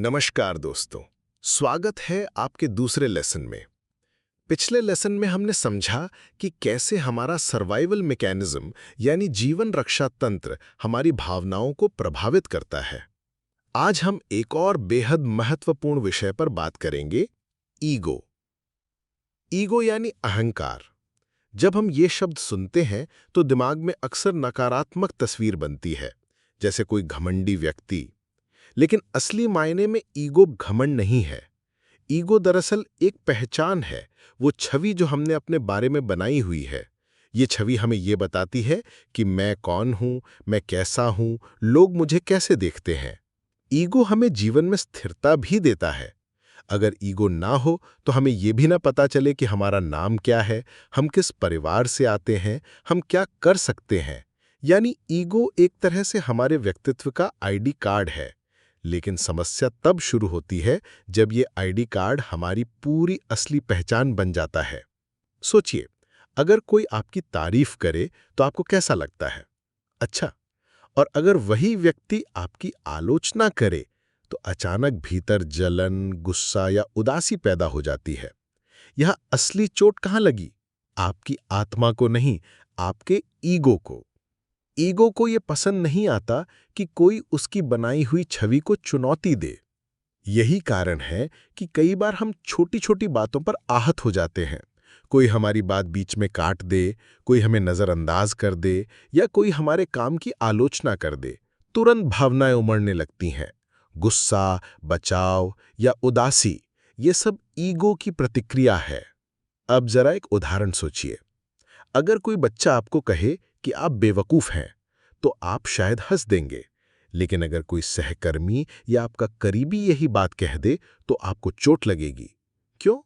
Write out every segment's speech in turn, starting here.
नमस्कार दोस्तों, स्वागत है आपके दूसरे लेसन में। पिछले लेसन में हमने समझा कि कैसे हमारा सर्वाइवल मैकेनिज्म यानी जीवन रक्षा तंत्र हमारी भावनाओं को प्रभावित करता है। आज हम एक और बेहद महत्वपूर्ण विषय पर बात करेंगे, ईगो। ईगो यानी अहंकार। जब हम ये शब्द सुनते हैं तो दिमाग में अक्सर नकारात्मक तस्वीर बनती है, जैसे कोई घमंडी व्यक्ति। लेकिन असली मायने में ईगो घमंड नहीं है। ईगो दरअसल एक पहचान है, वो छवि जो हमने अपने बारे में बनाई हुई है। ये छवि हमें ये बताती है कि मैं कौन हूं, मैं कैसा हूं, लोग मुझे कैसे देखते हैं। ईगो हमें जीवन में स्थिरता भी देता है। अगर ईगो ना हो तो हमें ये भी ना पता चले कि हमारा नाम क्या है, हम किस परिवार से आते हैं, हम क्या कर सकते हैं। यानी ईगो एक तरह से हमारे व्यक्तित्व का आईडी कार्ड है। लेकिन समस्या तब शुरू होती है जब ये आईडी कार्ड हमारी पूरी असली पहचान बन जाता है। सोचिए, अगर कोई आपकी तारीफ करे तो आपको कैसा लगता है? अच्छा। और अगर वही व्यक्ति आपकी आलोचना करे तो अचानक भीतर जलन, गुस्सा या उदासी पैदा हो जाती है। यह असली चोट कहाँ लगी? आपकी आत्मा को नहीं, आपके ईगो को। ईगो को ये पसंद नहीं आता कि कोई उसकी बनाई हुई छवि को चुनौती दे। यही कारण है कि कई बार हम छोटी छोटी बातों पर आहत हो जाते हैं। कोई हमारी बात बीच में काट दे, कोई हमें नज़रअंदाज कर दे या कोई हमारे काम की आलोचना कर दे, तुरंत भावनाएं उमड़ने लगती हैं। गुस्सा, बचाव या उदासी, ये सब ईगो की प्रतिक्रिया है। अब जरा एक उदाहरण सोचिए। अगर कोई बच्चा आपको कहे कि आप बेवकूफ हैं, तो आप शायद हंस देंगे। लेकिन अगर कोई सहकर्मी या आपका करीबी यही बात कह दे तो आपको चोट लगेगी। क्यों?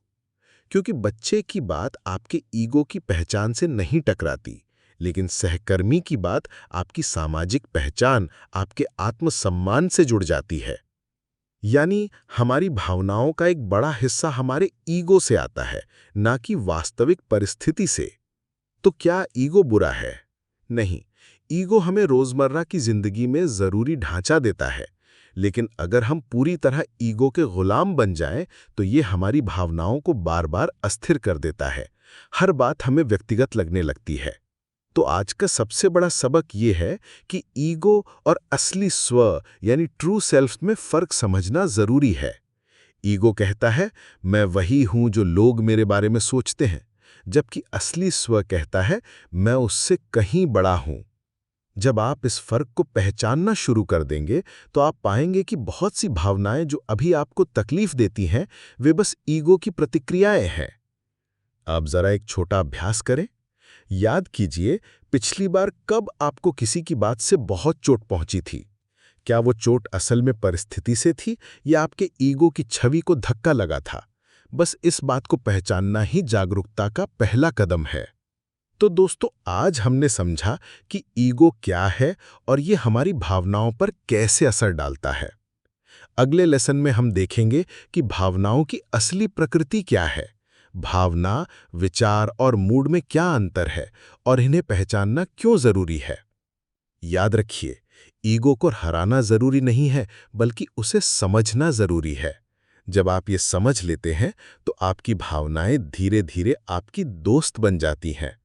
क्योंकि बच्चे की बात आपके ईगो की पहचान से नहीं टकराती, लेकिन सहकर्मी की बात आपकी सामाजिक पहचान, आपके आत्मसम्मान से जुड़ जाती है। यानी हमारी भावनाओं का एक बड़ा हिस्सा हमारे ईगो से आता है, ना कि वास्तविक परिस्थिति से। तो क्या ईगो बुरा है? नहीं, ईगो हमें रोजमर्रा की जिंदगी में जरूरी ढांचा देता है। लेकिन अगर हम पूरी तरह ईगो के गुलाम बन जाएं, तो ये हमारी भावनाओं को बार बार अस्थिर कर देता है। हर बात हमें व्यक्तिगत लगने लगती है। तो आज का सबसे बड़ा सबक ये है कि ईगो और असली स्व यानी ट्रू सेल्फ में फर्क समझना जरूरी है। ईगो कहता है, मैं वही हूं जो लोग मेरे बारे में सोचते हैं, जबकि असली स्व कहता है, मैं उससे कहीं बड़ा हूं। जब आप इस फर्क को पहचानना शुरू कर देंगे, तो आप पाएंगे कि बहुत सी भावनाएं जो अभी आपको तकलीफ देती हैं, वे बस ईगो की प्रतिक्रियाएं हैं। अब जरा एक छोटा अभ्यास करें। याद कीजिए, पिछली बार कब आपको किसी की बात से बहुत चोट पहुंची थी? क्या वो चोट असल में परिस्थिति से थी या आपके ईगो की छवि को धक्का लगा था? बस इस बात को पहचानना ही जागरूकता का पहला कदम है। तो दोस्तों, आज हमने समझा कि ईगो क्या है और ये हमारी भावनाओं पर कैसे असर डालता है। अगले लेसन में हम देखेंगे कि भावनाओं की असली प्रकृति क्या है, भावना, विचार और मूड में क्या अंतर है और इन्हें पहचानना क्यों जरूरी है। याद रखिए, ईगो को हराना जरूरी नहीं है, बल्कि उसे समझना जरूरी है। जब आप ये समझ लेते हैं, तो आपकी भावनाएं धीरे धीरे आपकी दोस्त बन जाती हैं।